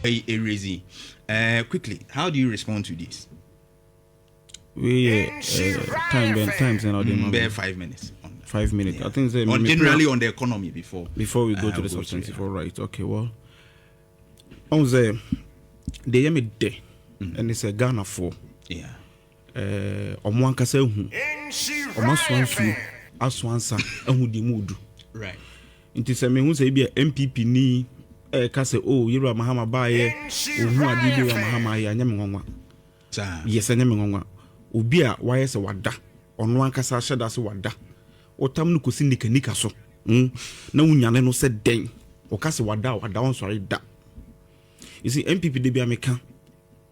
Raising. Quickly, how do you respond to this? We times and all the 5 minutes. 5 minutes. Yeah. I think generally on the economy before we go to the substantive. All right. Okay. Well, on the they me day and it's a Ghana for one kasa hu omaswansu aswansa ahu di mudu right. Nti se me hu se bia NPP ni kasa yero Mahama baye ohu ade bi wa Mahama ya nya me nwanwa yes nya me nwanwa obi a waye se wada ono ankasa hyeda se wada otam no kosi nika so na wunyane no se den o kasa wada won sori da. You see NPP de bia meka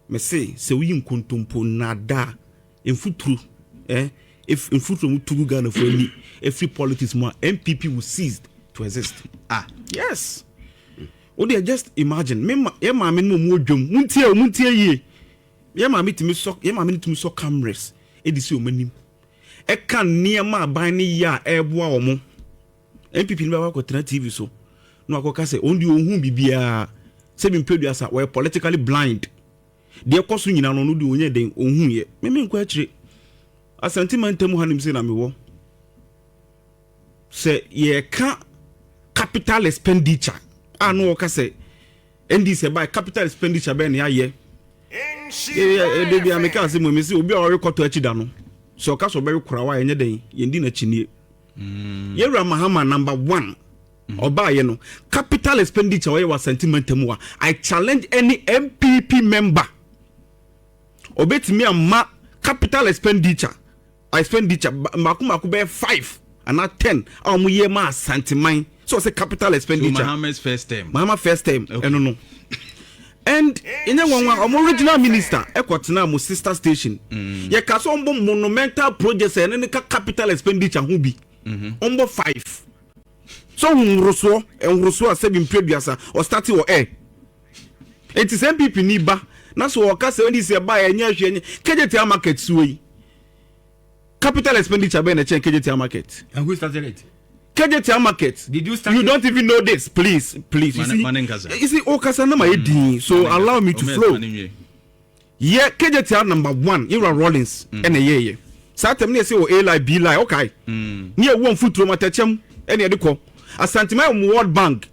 me say se wi nkontompo na da enfutru if infutru muturu Ghana for any every politics more NPP will cease to exist. Yes. What they just imagine me ma me no mo dwom muntie ye ye ma me timi so cameras edisi omanim e kan niema aban ne ya eboa omo NPP ni ba wa ko TV so no akoka say ondi ohun bibia se bi mpeduasa we politically blind de koso nyina no di onye den ohun ye me nkwa akire Asante Bediatuo hanim se na me wo se ye ka capital expenditure no ka se ndi se by capital expenditure be na ye de bia me ka se mo me se obi a rekoto akida no so ka so be kurawa enye den ye ndi na chinie ye Mahama number 1 oba ye no capital expenditure we was Asante Bediatuo I challenge any NPP member obetimi amma capital expenditure maku be 5 and not 10 mu ye ma Asante man so say capital expenditure so Mahama's first term okay. No and in one original minister ekwatena mo sister station ye ka so mbo monumental projects and capital expenditure hu bi ombo 5 so nruso asebi mpeduasa or starting or air it is MPP ni ba na so waka se ndi se ba enya hwe KJT market suwe capital expenditure be na chen KJT market and who started it KJT market did you start you don't even know this please you see okasa na my din so allow me to flow yeah KJT number 1 Ira Rollins and ye satem ne say o A line B line okay near one foot to matachem any ediko Asante World Bank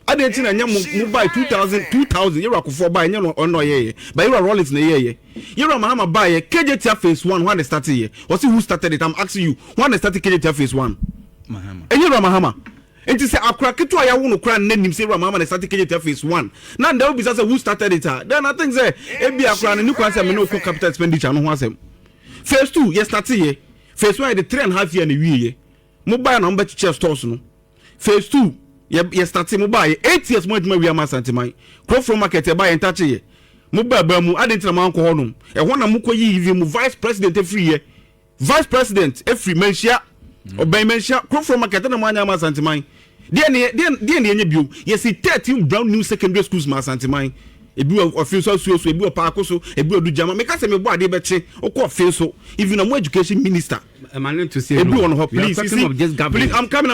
adentin na nya mu buy 2000 Ira Akufo buy nya no ye but Ira Rollins na ye Ira Mahama buy KJT phase 1 when they started here was who started it I'm asking you when they started KJT phase 1 Mahama Ira Mahama enti say akura ketu aya wo no kura nanim say Ira Mahama na started KJT phase 1 now there will be say who started it then I think say ebi akura ne kwan say me no capital expenditure no ho asem phase 2 yes started here phase 1 the 3.5 year na wiye mo buy na mo be stores no phase 2 ye starting mo buy 8 years mo aduma wi am Asante man crop from market e buy entache ye mo ba mu adentina man ko honum e ho na mo ko yi mu vice president every year vice president every mentia obey mentia crop from market na mo anya am Asante man de ne enye bio ye see 13 brown new secondary schools ma Asante man ebi official so ebi park so ebi odu jama me ka se me bo ade be che okọ so even am education minister Emmanuel to say ebi on ho please please I'm coming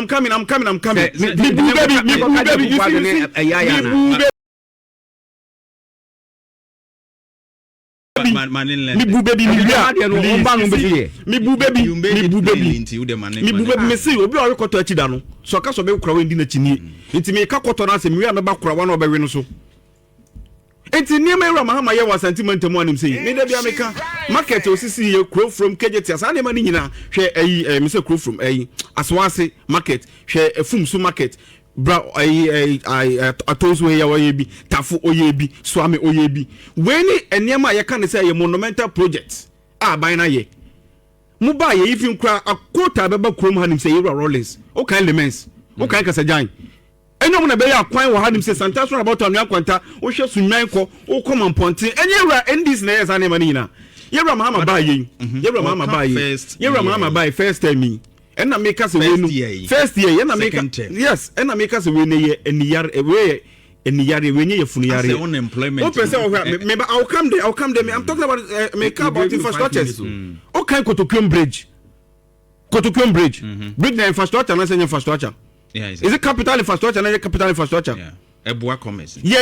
me see obi o rekoto akida no so ka so be kura we ndi na chinie nti me ka koto na se me wi na ba kura wa na obawe no so enti niema Ira Mahama ye wa Asante Bediatuo anim sei me da bia meka market osisi ye crow from KJT asa na ma ni nyina hwe me say crow from aswase market hwe efumsu market bra atozo ye wa ye bi tafu oye bi swame oye bi weni eniema ye kan say ye monumental project ban na ye mu ba ye ifin kra akota beba krom hanim say Ira Rollins o kan elements o kan kasajan enyo na be ya kwan wo hanim say Santa so about anu akwanta wo hwe sunwan ko wo common ponte enye Ira endis na yes anema ni na Ira Mahama ba ye Ira Mahama ba ye Ira Mahama ba first time and na make us we no first year and na make yes and na make us we ne ye eniyare we eniyare we nye funu yare unemployment o person me I'll come there I'm talking about make about infrastructures okay Kotokwem bridge bridge na infrastructure na say infrastructure. Yeah, is it capital infrastructure? Not capital infrastructure. Yeah. Ebua commerce. Ye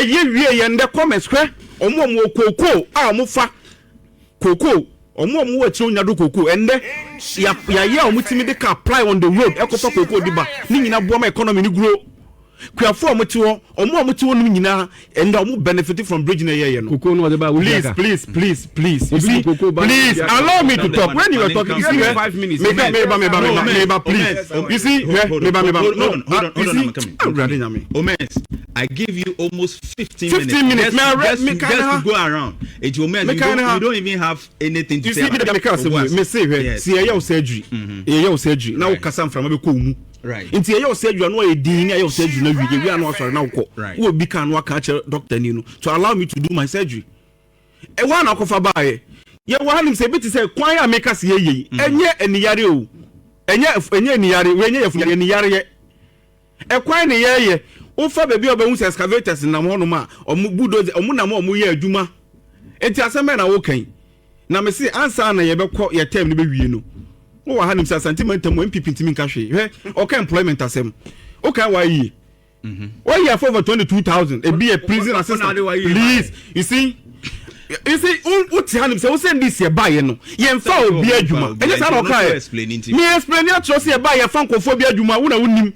yende commerce kwe omo koko a mo fa koko omo wachi onya do koko ende ya omutimi de ka apply on the road ekofa koko diba ni nyina boa ma economy ni grow kwafo omutiwo omutiwo no nyina ende omo benefit from bridge na ye no koko no de ba please you see please allow me to talk when you are talking you see 5 minutes me please you see Omes, I give you almost 15 minutes just to go around. You don't even have anything to say. Me say see your surgery now kasam from abeko mu right nti your surgery no e din your surgery na we are no sorry now ko we be kan waka doctor ni no to allow me to do my surgery e wa na kofa baaye ye wa hanim say beti say kwan ya make us ye enye eniyare o enye eniyare we enye yefuyare eniyare ye e kwan ne ye o fa baby obehu say excavators na mo no ma omu bulldozer omu na mo omu ye adwuma enti aseme na wo kan na me say answer na ye be ko ye term ne be wie no wo wa hanim say Asante Bediatuo NPP ntimi nka hwe o ka employment asem o ka wa yi why you for over 22,000 e be a prison assistant please you see what hanim say we send this ye buy no ye mfa obi adwuma enye sa na ka me explain ya trust ye buy ye fa nkofo bi adwuma wo na wonim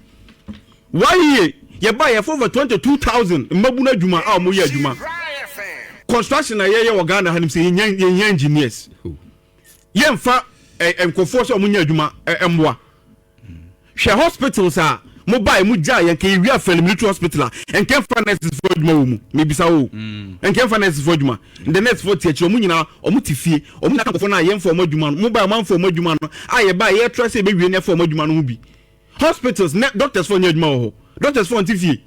why ye buy ye for over 22,000 mbabu na adwuma a mo ye adwuma construction na ye wo Ghana hanim say ye engineers ye mfa nkofo so mo nya adwuma emboa hwe hospitals a mo buy mo ja ye kan wi afel military hospital and can finances for adwuma wo mu me bisa wo and can finances for adwuma the next 40 akiro mo nyina omo tifie omo na nkofo na ye mfa mo adwuma mo buy man for mo adwuma no a ye buy ye trust e be wi ne for mo adwuma no mu bi hospitals doctors for nya adwuma wo doctors for tifie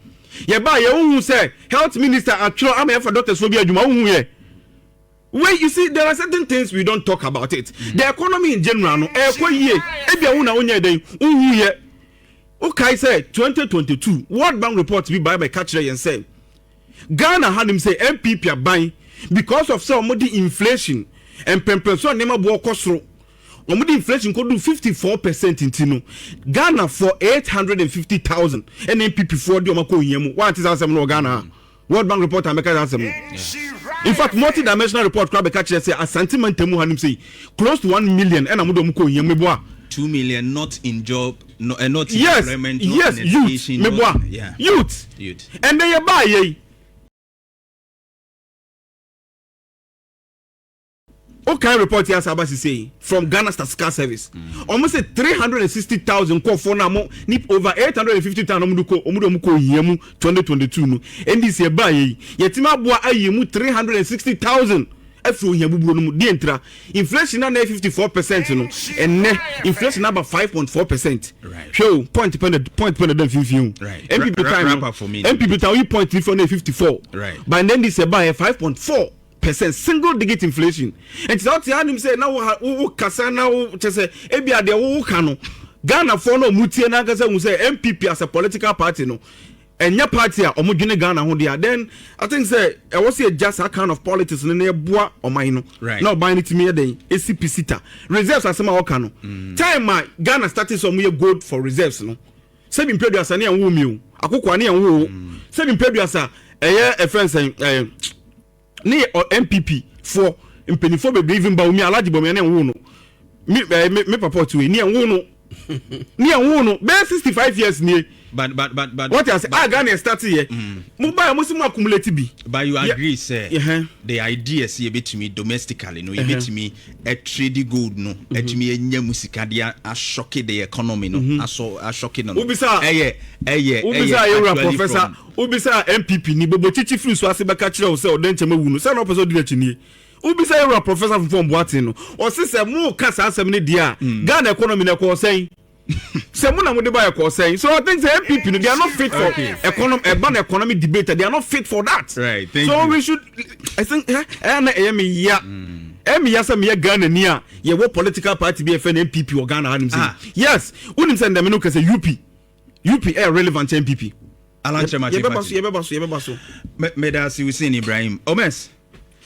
ye buy ye hu say health minister atro am ye for doctors for bi adwuma hu ye. Wait, you see, there are certain things we don't talk about it. The economy in general, no, okay, say 2022 World Bank report to be by Catcher and say Ghana had him say NPP are buying because of some of the inflation and so never walk through. The inflation could do 54% in Tino. Ghana for 850,000 and NPP for the Omako Yemu. What is our Ghana? World Bank report and make in fact, multi-dimensional report crab catcher say Asante Bediatuo hanim say close to 1 million and amudo mko yemeboa 2 million not in job not in employment yes youth meboa youth and they buy ye okay report here Sabasi say from Ghana Statistical Service almost 360,000 call for now nip over 850,000 omudo mko yemu 2022 no and this year buy ye yetima boa ayemu 360,000 afro yabubu no di entra inflation na 54% no and inflation number 5.4% right show point dependent 15 right NPP time NPP time 0.34 right but then this year buy 5.4% single digit inflation and so him say now wo kasa na wo say ebia de wo ka no Ghana for no mutie na kasa wo say NPP as a political party no enya party a omodwene Ghana ho dia then I think say e was just a kind of politics no na boa oman no na oban ni timi den ACP sita reserves asema wo ka no time Ghana started some year gold for reserves no se bi mpedu asa na enwo mi o akoko na enwo se bi mpedu asa eye e friends ni NPP for impenifo be even Bawumia alaji Bawumia na enwo no me papa to ni enwo no be 65 years ni but what I say Ghana start here mobile mo simu accumulate bi but you agree say the idea say e betimi domestically no e betimi a trade gold no etimi enya musika dia a shock the economy no aso a shock no ubisa professor ubisa NPP ni bobo chichi free so ase beka kire o say odenche mawu no say no person di achini ubisa you professor from Boakye no o say mu kasa asem ne dia Ghana economy na ko say Semuna mo de buy a saying. So I think the NPP they are not fit for economy debate. They are not fit for that. Right. We should. I think me Ghana near ye what political party be FN NPP or Ghana him say. Yes. Wouldn't send them no can say UP relevant NPP. Yebebaso. Medasi we seen Ibrahim. Omes.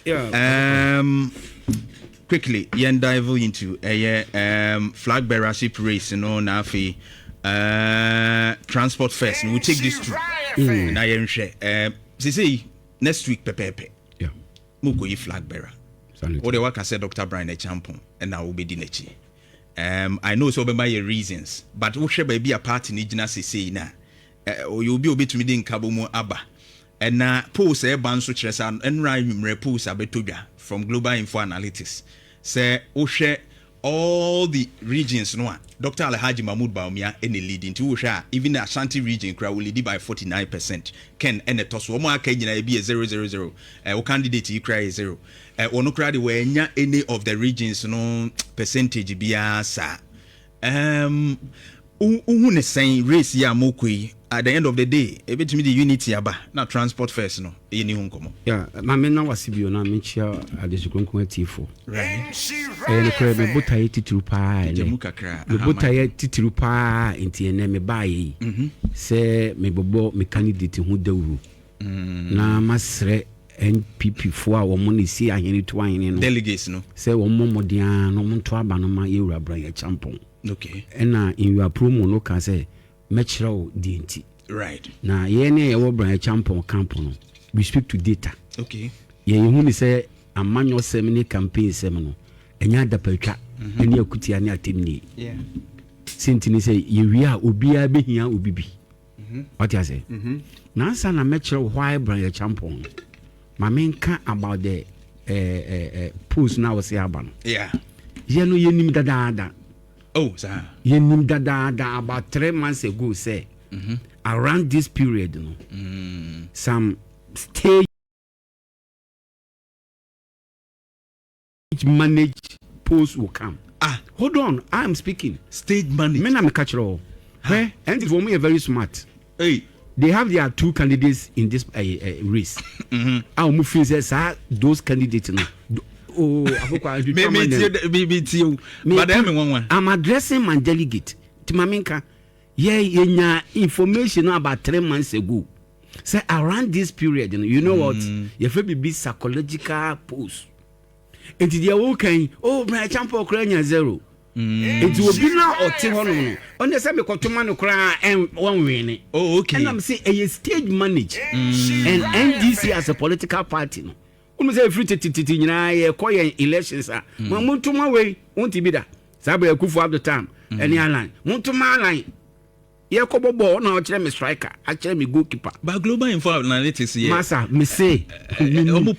Yeah. Quickly, yen dive into a flag bearership race, you know, Nafi Transport first. We'll take this two. Now you share. Say next week pepe. Yeah. Muko yi flag bearer. What the work I said Dr. Brian Echampong and now will be dinechi. I know so by your reasons, but we shall be a party in Nijina say na. You'll be obey to me in Kabomo Abba. And now post a ban so chess and rhyme repose abetoja from Global Info Analytics. Say Oshe all the regions no Dr. Alhaji Mahamadu Bawumia any leading to Osha even the Ashanti region crowd will lead by 49%. Ken and the toss one more Kenya be a 000. Candidate you cry 0. Ono crowd where any of the regions no percentage be sa. Who saying race ya mokui at the end of the day a bit me the unity aba na transport first no any hunkomo yeah ma me na wasibio na me chia adesukonko atifo right e kre me botaye tituru pa jemu kakra me botaye tituru pa enti ene me baye se me bobo me candidate hu dawuru na masre NPP fo a wo mo ne si ahene to ahene no delegates no se wo mo modian no mo to aba no ma yewura Boakye Agyarko. Okay. And in your promo no can say metro DNT. Right. Now ye ne ye Boakye Agyarko camp no. We speak to data. Okay. Ye hu ni say amanyo semini campaign semino. Enya da patwa. Eni akuti ani atemni. Yeah. Sentini say ye wi a obi a behia obibi. What you say? Now sa na metro why Boakye Agyarko. Ma menka about the post now say aban. Yeah. Ye no ye nim dada. Oh, sir. You knew that about 3 months ago, say, around this period, you know, some stage managed posts will come. Hold on, I am speaking. Stage managed. Men I'm a catcher. Where and for me, very smart. Hey, they have their 2 candidates in this race. I'll move those candidates now. Oh, I'm addressing my delegate. Timaminka, yeah, information about 3 months ago. Say around this period, you know what? You have to be psychological post. And the okay, oh, my champion Ukraine 0. It will be now or 10. On the same Kotumano cry and 1 win. Oh, okay. And I'm saying a stage managed and NDC as a political party. Say free to elections are Montuma way won't be that. Sabe Akufo Addo time any line. Montuma line. Yakobo ball now me striker. Actually me goalkeeper. But Global Info Analytics here. Massa, me say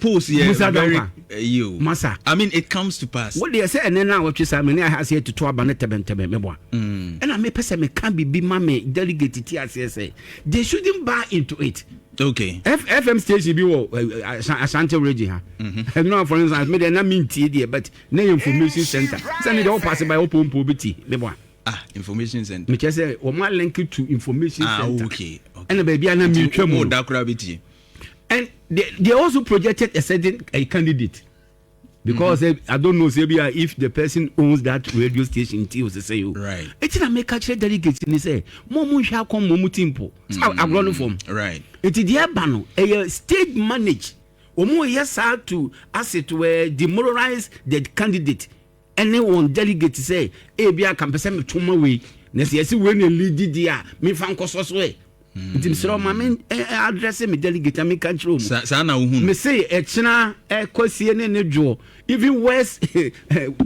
post here very you. Massa. I mean it comes to pass. What they say and then now what you say me has here to talk about tebe me boy. And I me person me can be mama delegate TSS. They shouldn't buy into it. Okay. FM station be Asante region. And now for instance me na mean TD but na information center. Send it all pass by open probity me boy. Information center. Me say o ma link to information center. Okay. And baby na me twem. And they also projected a certain candidate. Because I don't know if the person owns that radio station say right. It's na make actually delegate ni say mo sha come mo timpo. So I run from. Right. It is the bano a state manage. Omo yes to asset where demoralize the candidate. Anyone delegate say e bia can person me tuma we na say we na lead dia me fan koso so e. Ntim sero ma me address me delegate me kan chiro mu. Sa na wo hu. Me say e china e kwasie ne dwo even worse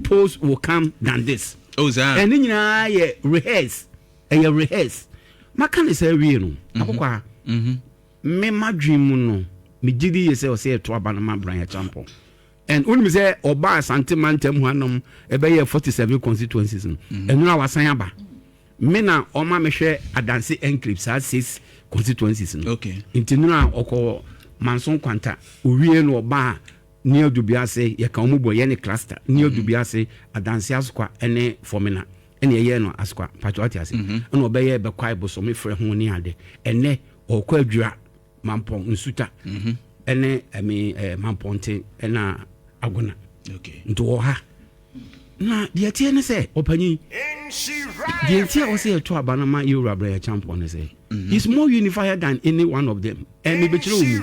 post will come than this. Oh sir. And nyina ye rehearse. Rehearse. Maka say we no. Akokwa. Me madwin mu no. Me gidi ye say o say to aba na ma Boakye Agyarko. And when me say oba Asante mantem hanom e be 47 constituencies no. Enu na wasan aba. Me na oma me hwe adanse enclaves 6 constituencies no. Okay. Intinu na okọ Manson Kwanta owie no oba ni adubiase ye kan mu boye ne cluster ni adubiase adanse asokwa ene formina ene ye no asokwa patrioti ase ene obeye be kwai boso me frɛ ho ni ade ene okọ adwura mampon nsuta ene mamponte ena agona. Okay. Nto ha na de tie ne se opanyi de tie o se to abana ma Yoruba Boakye Agyarko ne se he's more unified than any one of them. And me be kire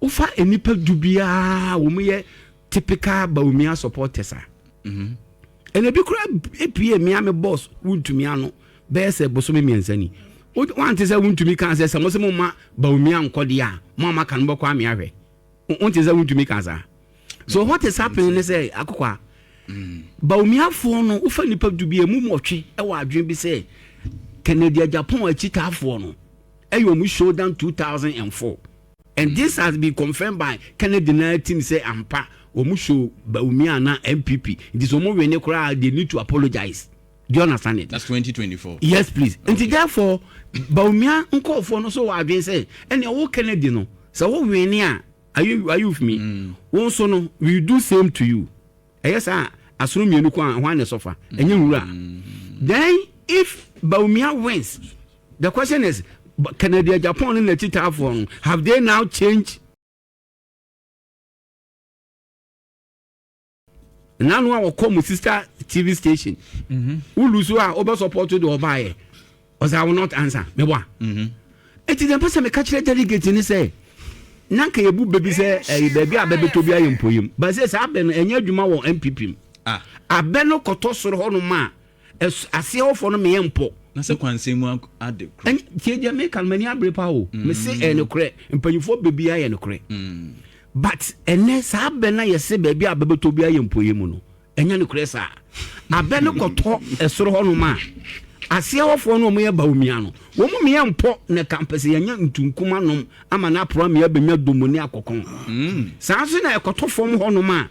ufa enipa dubia wo me typical Bawumia supporters a. And ebi kura EPA me boss wontumi ano bese bosome miensani want say wuntumi kan say samosemo ma Bawumia nkode a mama kan bokwa ame ahwe want say wuntumi kan sa so what is happening is say akokwa Bawumia fo no ufa nipa dubie mu motwe e wa adwen bi say Kennedy Agyapong achitafo no mu show down 2004 and this has been confirmed by Kennedy 19 say ampa omu show Bawumia na NPP it is omu we ne kura they need to apologize. Do you understand it? That's 2024. Yes, please. Okay. And therefore, Bawumia unko for no so I say, and you Kennedy no. So what we near? Are you with me? One so no, we do same to you. Yes, I assume you know one is suffer. And you then if Bawumia wins, the question is, Kennedy Agyapong in the Tita have they now changed? Now I will call my sister TV station. Who lose who are over supported or buy, or I will not answer. Me wa. It is the person me catch the delegate and say, Nanka yebu baby say, baby a baby to be a poem. But says I been and you ma NPP. Ah, I been no cotosor honoma as I see all for me empo. Na se kwanse mu ade. And Kenya make and many abrepa o. Me say and kre, and pay for baby I and kre. But unless I be na yese baby a baby to be a yempoye mu no enya no kure sa abeno koto esoro hono ma ase awofo no mo ye Bawumia no wo mo me empo na campus yenya ntunkuma nom ama na pro me abenya domoni akokon sa so na ekoto fom hono ma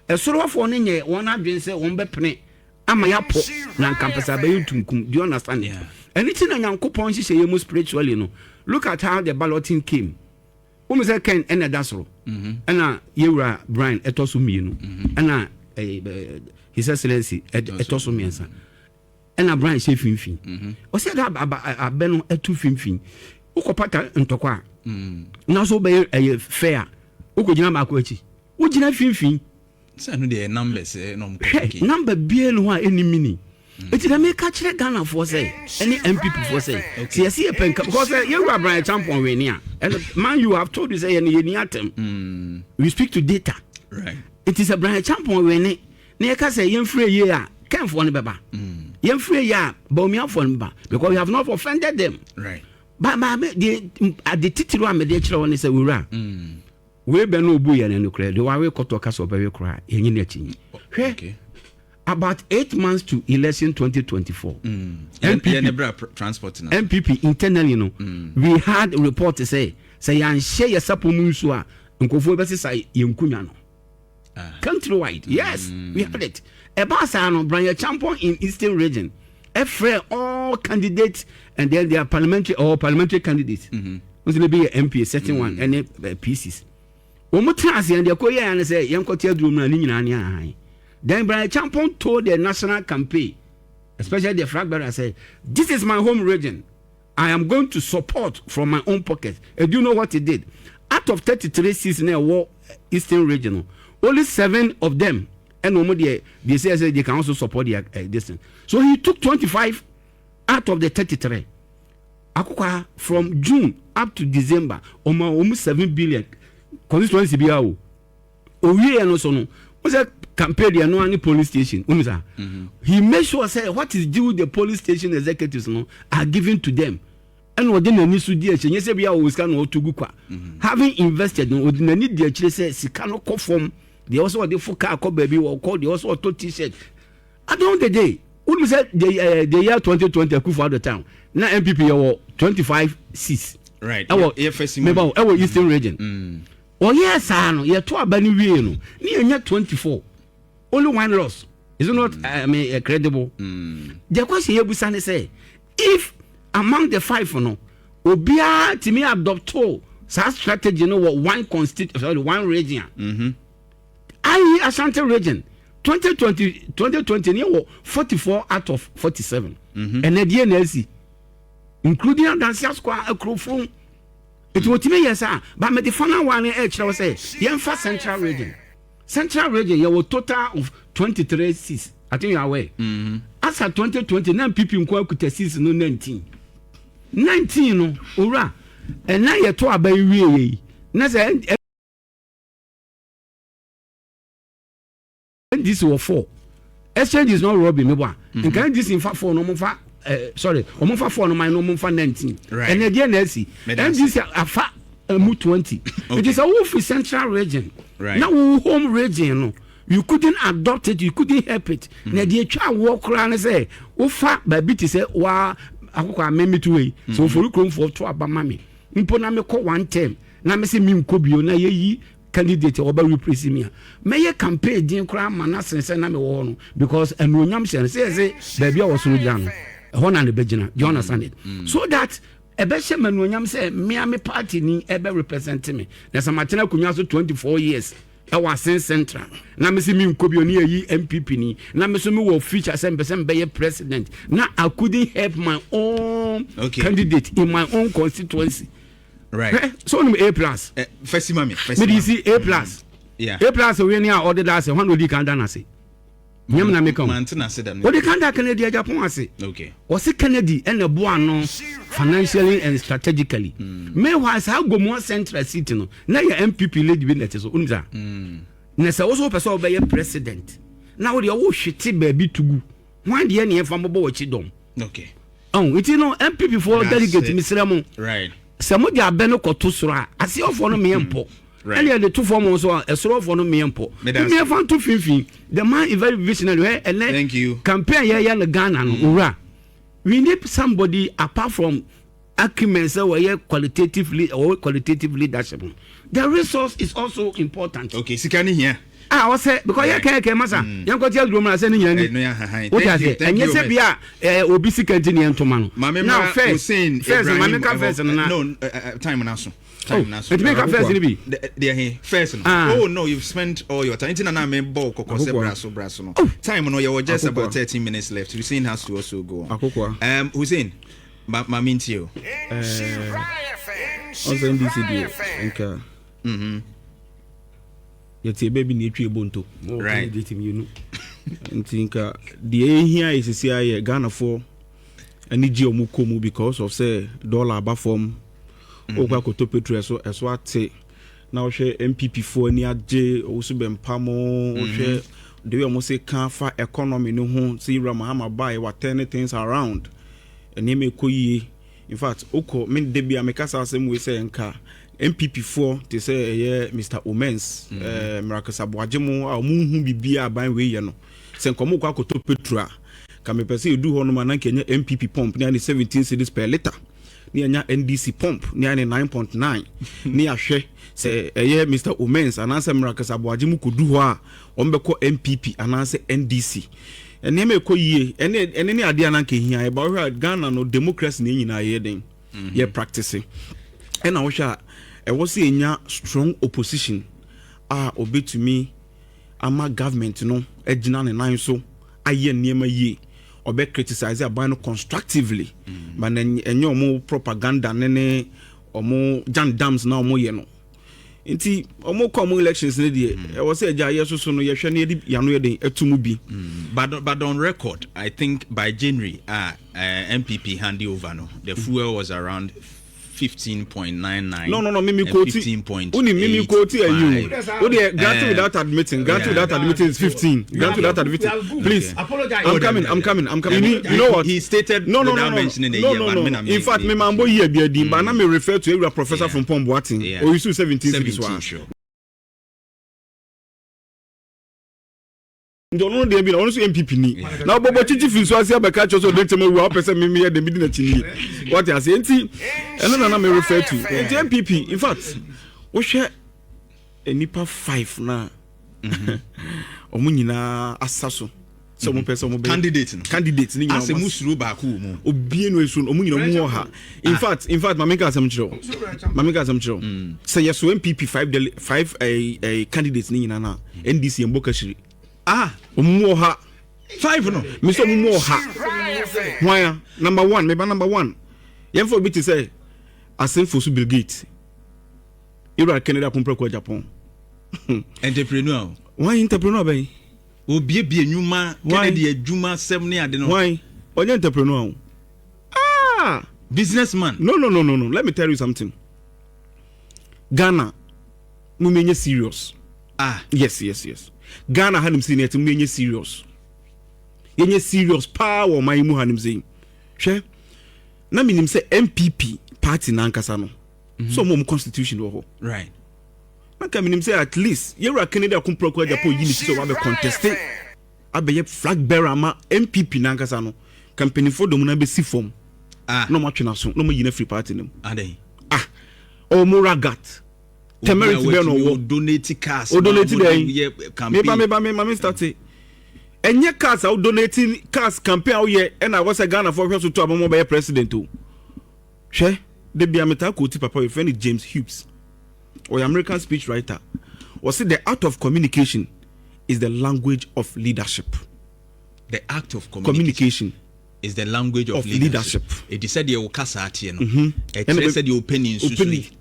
esoro wofo no nye won adwen se won bepene ama ya po na campus abayi ntunkum. Do you understand? Yeah. Anything na Nyankopon hye ye mo spiritually no, look at how the balloting came. Who say Ken and Dasro, and Yura Brian etosumienu, and His Excellency etosumiensa, and Brian Sheffinfin. Or said a beno etu finfin, Ukopata and Tokwa. Now so by a fair, Ukojama Quechi, Ujina finfin. Send the numbers, number BL any mini. It is a make catch the Ghana for say, any MPP for say. See, I see a pen because you are Brian Champon when here. And man, you have told you say any atom. We speak to data. Right. It is a Brian Champon when it. Neka say, young free year, Ken for the baba. Young free year, Bawumia for the because we have not offended them. Right. But at the title one, the children is a wura. We be no buy and no credit. The way we got to cast over your cry. Okay. About 8 months to election 2024. NPP transport. NPP internally, we had a report to say yan share your sapomunsua nkofo be say yenkunya no. Countrywide, yes, we had it. Ebasa Bawumia Campaign in Eastern region. All candidates and then their parliamentary candidates. Must be a MP, certain one, and pieces. Omutrasi and the Koya and say yankotia drum na nyina ne. Then Bawumia Campaign told the national campaign, especially the flag bearer, said, "This is my home region. I am going to support from my own pocket." And do you know what he did? Out of 33 seats in the war Eastern region, only 7 of them, and they say they can also support the distance. So he took 25 out of the 33. Akukwa from June up to December, almost 7 billion constituency biao. Owie and also no. Was a campaign there no any police station. He made sure say what is due the police station executives no are given to them. And what they need to do, yes, we are always can to go. Having invested no they need the actually say sikano conform. They also the fuka call baby or call they also auto t-shirt. At the end of the day, we said the year 2020 Akufo Addo town. Now NPP 25 seats. Right. Our Eastern region. Oh yes, I know. You're 2 abani we no. Near 24. Only 1 loss. Is it not credible? The question here Busane say, if among the 5 no, Obia Timi adopt such strategy no what one region. I Asante region 2020 near 44 out of 47. And the DNLC, including Dansia Square Akrofon. It was me, yes, sir. But me the final one edge, I was say, Yemfa Central Region. Central Region, you have a total of 23 seats. I think you are aware. As at 2020, 9 people in Kweku seats, no 19. 19, no, ura. And now you're 2 about you. This was 4. Exchange is not robbing me. And can this in fact for no more? sorry omofa 4 no man no omofa 19 and again NC and this afa mu 20 it is a wolf central region now home region no you couldn't adopt it, you couldn't help it. Na the twa walk around and say, "Ofa baby to say wa akoko amemi to way." So for you come for to abamami. Mpo na me call one term. Na me say me nkobio na ye candidate oba replace me. Me ye campaign din kra mana sense na me wo no because enuonyam say baby was so jan. Ho na le begina. You understand it? So that ebehye manuonyam say me party ni ebe represent me. Na samatena kunya so 24 years. I was in central. Now, Missy Mim Kobioni, NPP, ni. Now, Missy will feature some president. Now, I couldn't help my own candidate in my own constituency. Right. So, A plus. First, mommy. Maybe you see A plus. Yeah. A plus, we are ordered as a 100 can say. Yamna me come. What the Canada Kennedy Agyapong say? Okay. Was it Kennedy and the Boano financially and strategically? Meanwhile, how go more central city no? Now your MPP lady be let us unza. Nessa also person be president. Now the oh shitty baby to go. One the any from about dom. Okay. Oh, it no MPP for delegate Mr. Ramon. Right. Some of the abeno kotusura. I see of one me empo. Right. And the two forms are a sort of one me empo. Me have to fifi. The man is very visionary. Thank you. Campaign here in Ghana. Ura. We need somebody apart from acumen, so qualitative leadership. The resource is also important. Okay, Sikani here. I was say because you can't masa. You got to tell me saying you. What is it? And you say bia obisi kantini entomano. Now first, first no time now. It make a first be. They are here first. Oh no, you've spent all your time. Intina na me bo kokose braso no. Time no you just about 13 minutes left. Hussien has to also go on. Hussien, ma mintio. Also NDC okay. Yet baby need to bonto. Right. You know. And think the here is see Ghana for any geomukomu because of say dollar above form. Okwa koto petrol so ate na wo hwe MPP for ni age Owusu bempamo wo hwe the way almost say can fa economy no ho see Mahamadu Bawumia wa turn things around eni me koyie in fact oko me de bia me kasa asem we say nka MPP for to say Mr. Omens miracle saboagemo a mu hu bibia ban we ye no se nkomo kwa koto petrol ka me pese edu ho no ma na kenya MPP pump ni 17 cedis per liter ni anya NDC pump ni anya 9.9 ni ahwe se Mr. Omens ananse miracle saboagemo kodu ho a ombeko MPP ananse NDC ene me koyie ene ni ade ananka hia e ba hwa Ghana no democracy ni nyina ye den ye practicing ena wo hwa e wo se enya strong opposition a obetumi ama government no agina ne nan so aye niema yie obe criticize aban no constructively but enye omo propaganda ne omo jandams na omo ye no nti omo come elections ne de e wo se agya yeso so no ye hwe ne ye no ye den etumu bi but on record I think by January MPP hand over no the fuel was around 15.99. No, Mimi quote 15.8. Only Mimi quote you. Only grant without admitting. Grant without admitting is 15. Grant without admitting. Please. Apologize. I'm coming. You know what? He stated without mentioning the year. In fact, me mambo here be a dim, but now me refer to a professor from Pomboating. Owusu 17 cities. Sure. Don't know they be also MPP ni. Now Bobo Chichi Finso asia beka choso don't tell me we person me here the meeting chini. What you say enti eno na me refer to. The MPP in fact wo hwe enipa 5 na omo nyina asaso. So mo person mo be candidate ni nyina. Ase musuru ba ko mu. Obie no esu omo nyina mo ha. In fact mameka asem chiro. Say yes MPP 5 a candidates ni nyina na NDC mboka shiri. Umuha 5 no Mr. Umuha why number 1 maybe number 1 you for me to say Asante Bill Gates you are Kennedy Agyapong entrepreneur why entrepreneur bay obi enwuma Kennedy adwuma 7 ade no why onye entrepreneur businessman no let me tell you something Ghana mumenye serious yes Ghana hanim seen it menye serious. Yenye serious power my mu hanim say. hwe na minim say NPP party na ankasa no so mo constitution wo right na ka minim say at least yewra Kennedy Agyapong yini so wa be contest abeye flag bearer ma NPP na ankasa no campaign for dom na be si form no mo twena so no mo yina free party nim adey o mo ragat temerity be no wo donate cars o donate dey campaign me start enye cars o donating cars campaign o ye and I was a Ghana for so to abomo be president o hwe de bia meta ko ti papa we friend James Hughes or American speech writer or say the art of communication is the language of leadership. The act of communication is the language of leadership. It is said you kasa atie no. It said your opinion.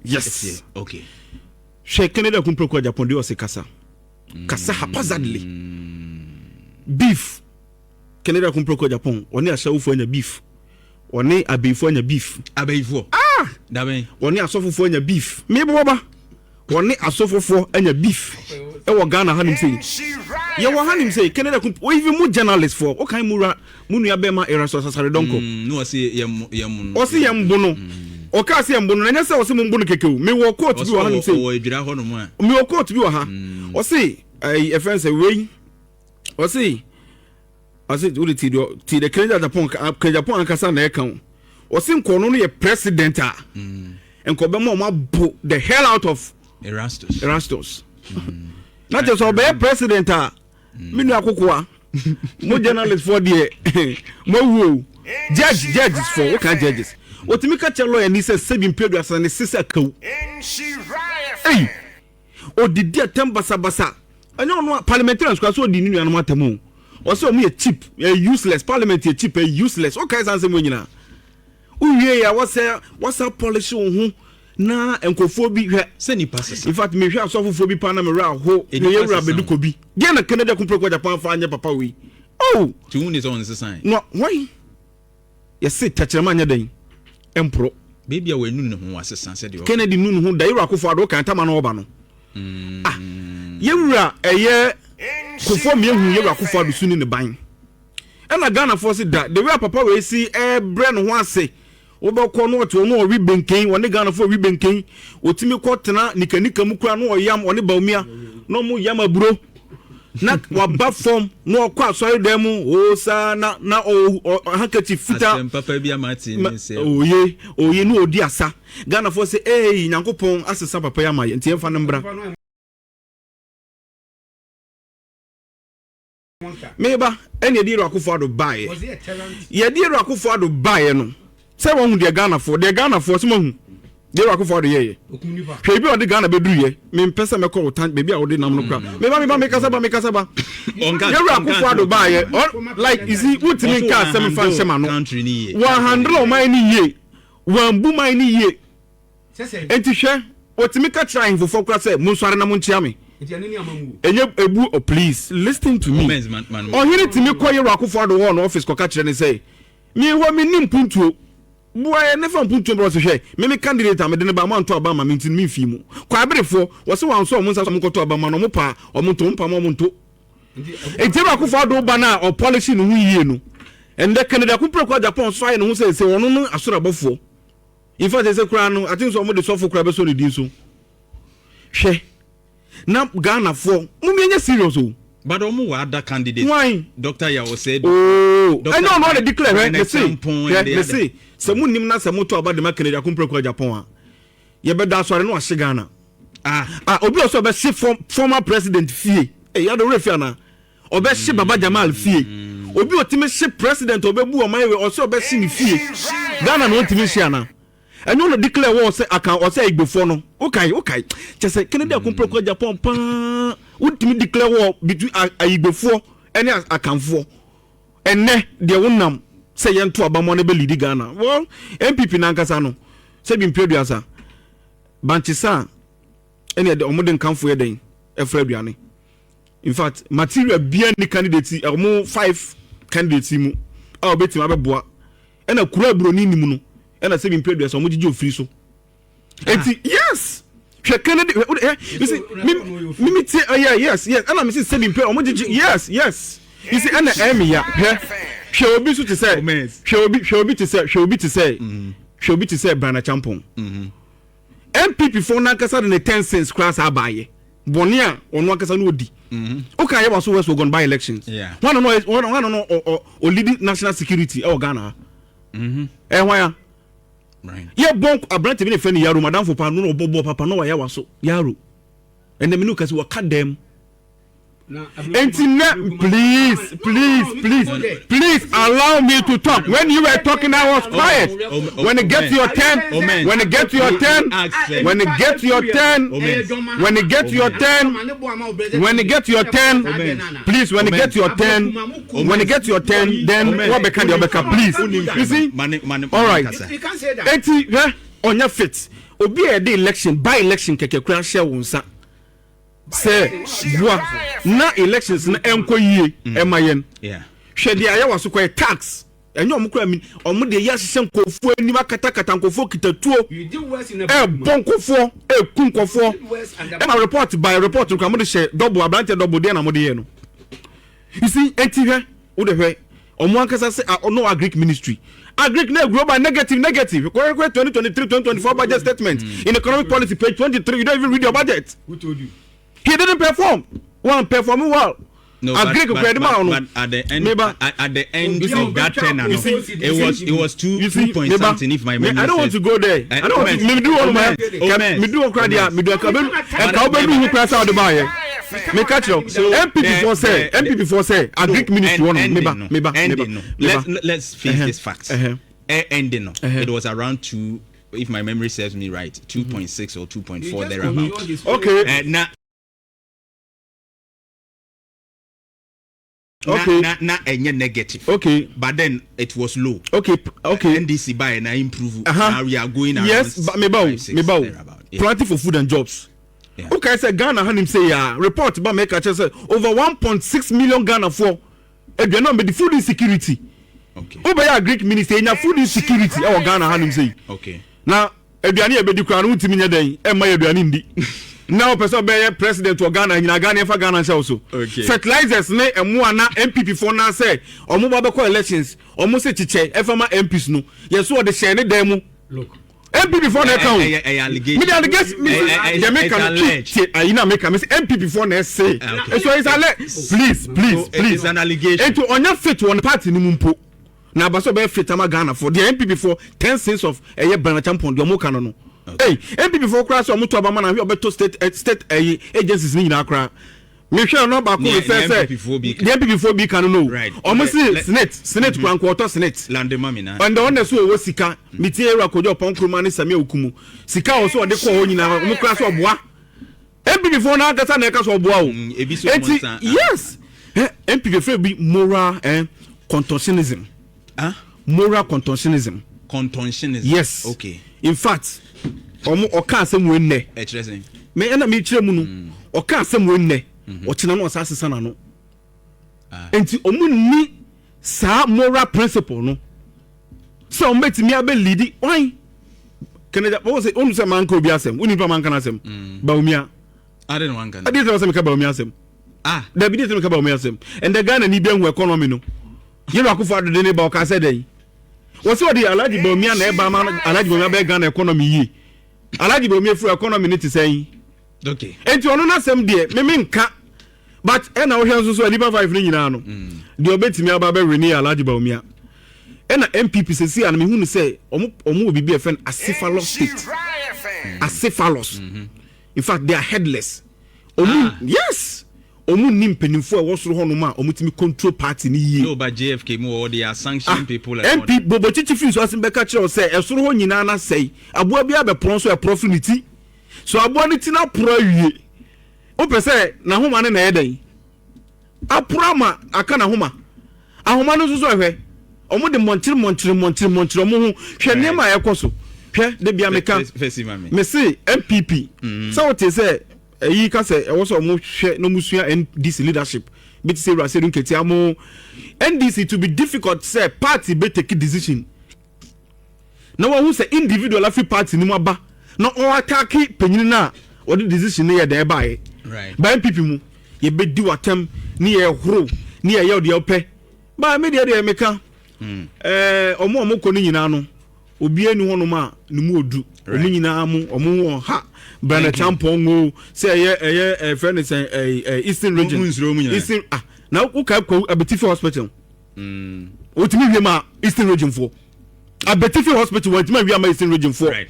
Yes. Okay. She Kennedy Agyapong dey say kasa. Kasa haphazardly. Beef. Kennedy Agyapong oni asawufo anya beef. Oni abeifo anya beef. Abeifo. Dabe. Oni asofofo anya beef. Me boba. Oni asofofo anya beef. E wo Ghana hanim say. Ye wo hanim say Kennedy Agyapong even mu journalist for o kan mura munu abema era so asare donko. No say yem o say yem bono. O ka say yem bono na nya say o say mu bono kekew. Me wo court bi wo hanim say. O edwira ho no mu a. Me wo court bi wo ha. O say e friend say we. O say uli ti the Kennedy Agyapong ankasa na ekan o sin kono no ye president a enko be mo bo the hell out of Erastus na just obey president a minu akokoa mo journalist for there mo wo judges for what kind judges otimi ka che lawyer ni say 7 period and sisa kaw hey o didi atembasa basa anya no parliamentarians kwa so di ninu anu atamu also me cheap useless parliament cheap useless okay sanse mo nyina uwie ya what's up policy hu na enkofo bi hwe se ni passes in fact me hwe asofofo bi pa na me ra ho ne yewura beduko bi dia na Kennedy Agyapong fa anya papa we oh ti hu ni so on se sign no why yes say tachrema anya dan empro baby a wenu ne ho asesa se de Kennedy nu hu da yewura Akufo Addo kan tama na oba no yewura eye kofo me hu yewura Akufo Addo suni ne ban ena Ghana for say that the way papa we see bre no ho ase obekọ no to no wi benken woni Ghana for wi benken otimi ko tena nikanika mu kura no oyam oni Bawumia no mu yam aburo na waba form no okọ asori dem o sa na o hakati fita papa bia Martin say oye no odi asa Ghana for say Nyankopon asesa papa ya maye ntie fa no mbra meba ene di Akufo Addo bae ye di Akufo Addo bae no say won de Ghana for so mahu de Akufo Addo ye hwe bi o de Ghana be duye me mpesa me call tan baby a o de nam no kra meba me kasa ba onga ye Akufo Addo bae like is he utimi ka sem fan shema no country ni ye 100 o man ni ye wan bu man ni ye enti hwe otimi ka try fofo kra say mu sware na mu ntia me enye ebu oh please listen to me oh here timi ko ye Akufo Addo won office ko ka kire ne say me ho me nim puntuo boy never puntuo bro so hwe me candidate am de ne ba ma nto aba ma me ntin me fi mu kwa abrefo wo se wan so o mo nsa so mo koto aba ma no mo pa o mo nto mpa mo nto enti Akufo Addo ba na o policy no hu yie no and the Kennedy Agyapong so aye no hu say wono no asora bofo in fact say kura no I think so mo de so fo kura be so ne din so hwe na Ghana for mumenye serious o but omo wa other candidate why doctor ya said I know they declare they say se munim na se moto aba de ma Kennedy Agyapong a ye be da sore no ahye Ghana obi also be see former president fie ya do refia na obe hye Baba Jamal fie obi otime hye president obebu o man we also obe hye ni fie Ghana no otime hye na and you declare what say aka or say before no okay just say Kennedy Agyapong pa ultimate declare war between before any akanfo enne de wonam say yento abamo na be lead Ghana well NPP na nkasa no say bi mpeduasa banchisa ene de omuden kanfo yeden efra aduane in fact material bia ni candidate omo 5 candidates mu a obetima beboa ena kura broni nimu no ena se bi mpeduasa omo gigi ofiri so enti yes Kennedy you see me yes and I'm say bi mpe omo gigi yes you see ena Aremeyaw She'll be to say, she'll be to say, Bawumia Campaign. NPP for Nankasa in the 10 cents class Abaye. Bonia on Wakasa Nudi. Okay, I was always going by elections. Yeah. One or leading national security or Ghana. And why? Right. Yeah, bonk a brand even if any Yaru, Madame for Pano, Bobo, Papa, no, Yawaso, Yaru. And the Minukas will cut them. Please allow me to talk. When you were talking, I was quiet. When it gets your turn, when it gets your turn, when it gets your turn, when it gets your turn, when it gets your turn, please, when it gets your turn, when it gets your turn, then what become your backup, please. You see? All right. On your feet. Obi a day election, by election, keke kura share wonsa. Say, na elections na enkoyie emayen. Yeah. Hwede aya waso kwa tax. Enyo omukura mi omude ya hye nkofo ani makata nkofo kitatuo. Bonkofo, kunkofo. Ema report by report kwa mode hye double abrante double dey na mode ye no. You see, enti wo de hwe omo ankasa say no agric ministry. Agric na global negative. 2023-2024 budget statement in economic policy page 23. You don't even read your budget. Who told you? He didn't perform. One performing well. No, but at the end, at the end of that tenor, it was 2 point something. If my memory I don't want to go there. I don't want to. Me do all my. Me do all credit. Me do a kabel. And kabel who press out the buyer. Me catch you. NPP for say. Agric ministry one. Let's face this fact. Ending. It was around 2. If my memory serves me right, 2.6 or 2.4 thereabouts. Okay. Now. Okay. Not negative. Okay. But then it was low. Okay. NDC buy and I improve. Now we are going around. Yes, but me bow. Planting for food and jobs. Yeah. Okay, I said Ghana had him say report about make a say over 1.6 million Ghana for the food insecurity. Okay. Over your Greek minister in food insecurity. Our Ghana had him say. Okay. Now Ediani ebedi kwa no timi nyeden e ma Ediani ndi. Now person be president of Ghana in Ghana for Ghana also. Okay. Fertilizers ne emu ana NPP for na say omo ba be call elections omo se chiche e fama MPs no. Yes what the share ne dem mu. Look. MPP for na count. Allegation. Me the allegation make MPP for na say. So it's please. It's an allegation. And to onya fit one party ni mumpo. Na baso be fit ama Ghana for the MPP for 10 cents of Bawumia Campaign the omo kan no. Hey, MPP for cross or mutu abama na obeto state agencies ni na kra. Me hwe no ba ko refer say the MPP for be kan no. Almost Senate kwan quarter Senate. Landema mi na. And the one that so sika miti era Kojo Kyeremanteng ni Sammy Okumu. Sika also de ko ho nyina omo kra so oboa. MPP for na kasa na ka so oboa o. Yes. MPP for be moral contortionism. Moral contortionism. Yes. Okay. In fact, oka asem we nne. Me na me kire mu no. Oka asem we nne. Ochina no asase na no. Enti omu ni sa moral principle no. So metimi abe lead why? Kennedy Agyapong say onu say man ka obi asem. Uni pa man kan asem. Bawumia. I didn't want kan. I didn't say ka Bawumia asem. Da bi didn't ka Bawumia asem. And the Ghana ni bi enwe economy no. You know Akufo Addo ne ba o ka say den. What's what the Alhaji Bawumia na eba man Alhaji Bawumia be Ghana economy yi. Alhaji Bawumia free economy ni ti say. Okay. Enti ono na sem de me nka. But ena wo hwe so liba 5 ni nyina no. De obetimi aba be renew Alhaji Bawumia. Ena MPP sesi an me hunu say omo obi be fen acephalous state. Acephalous. In fact they are headless. Yes. Omu nim penimfo e wosoro ho no ma omutimi control party ni yi. No but JFK mo or they are sanctioning people like MP bobo chichi fi so asim beka kire say esoro ho nyina na sei aboa bia be pron so e profinity so aboa ni ti na pro awie o pese na homa ne na eden aprama aka na homa ahoma no so hwe omo de monchiri omo hu hwe ne ma ekoso hwe de bia meka me say MPP so what say yi ka say e wo so mo hwe no musua NDC leadership bit say Rasedu Nketi amo NDC to be difficult say party be take decision no one who say individual afi party ni mo aba no o attack penyin na o the decision na ye dey buy right by MPP mu ye be di watem ni ye horo ni ye de ope ba media de meka omo ko ni nyina no obi anu hono ma ne mu odu omo nyina mu omo won ha Kwabena Agyapong o say eye friend say Eastern region Eastern na uka Abetifi hospital otimi wi ma Eastern region for Abetifi hospital otimi wi ma Eastern region for and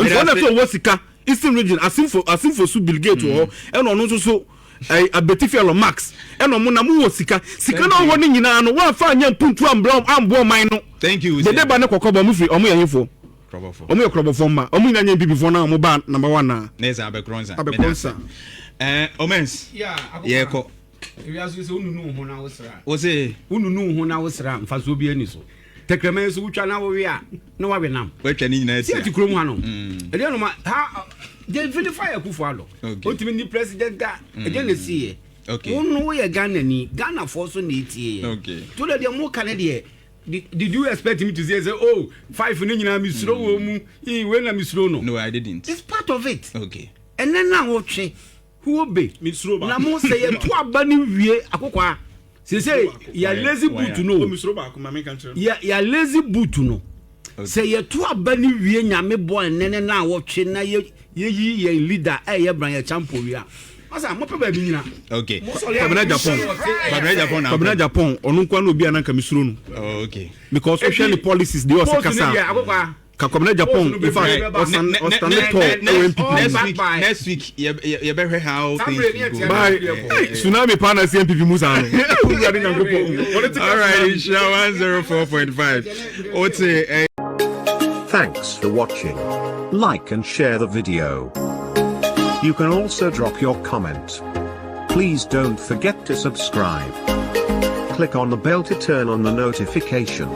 so na so wasika Eastern region asimfo su Bill Gates ho e no no so Abetifi alo max e no mo na mo wasika sika na ho ni nyina no wa fa anya mpuntu ambo man no thank you de ba ne kokobo mo free omo yanyefo omo ye krobofo ma omo nya NPP fo na mo ba number 1 na neza abekronza omens yeah ko we aso se ununu ho na wosra o se ununu ho na wosra mfa so bi ani so tekrema so wutwa na wo we a na wa we nam we twa ni nyina tia ti krom ha no e de no ma ha je verify Akufo Addo otimi ni president da e de na sie okay unu ye Ghana for so na etie okay to de mo Canada. Did you expect him to say, oh, 5 in Misro, when I'm Misro? No, I didn't. It's part of it. Okay. And then now, watch who will be Misro. Namo say, a bunny, Akokwa. Say, you're lazy boot to know. You're lazy boot to know. Say, you're too a bunny, we me boy, and then now watching ye leader, Bawumia Campaign. Okay. Kwabena Agyapong onunkwa no bia na nka misuro no. Okay. Because social policies they also kasa. Kwabena Agyapong in fact next week you better how things go. Bye. Tsunami partner NPP Musa. All right, show 104.5. Otchere. Thanks for watching. Like and share the video. You can also drop your comment. Please don't forget to subscribe. Click on the bell to turn on the notification.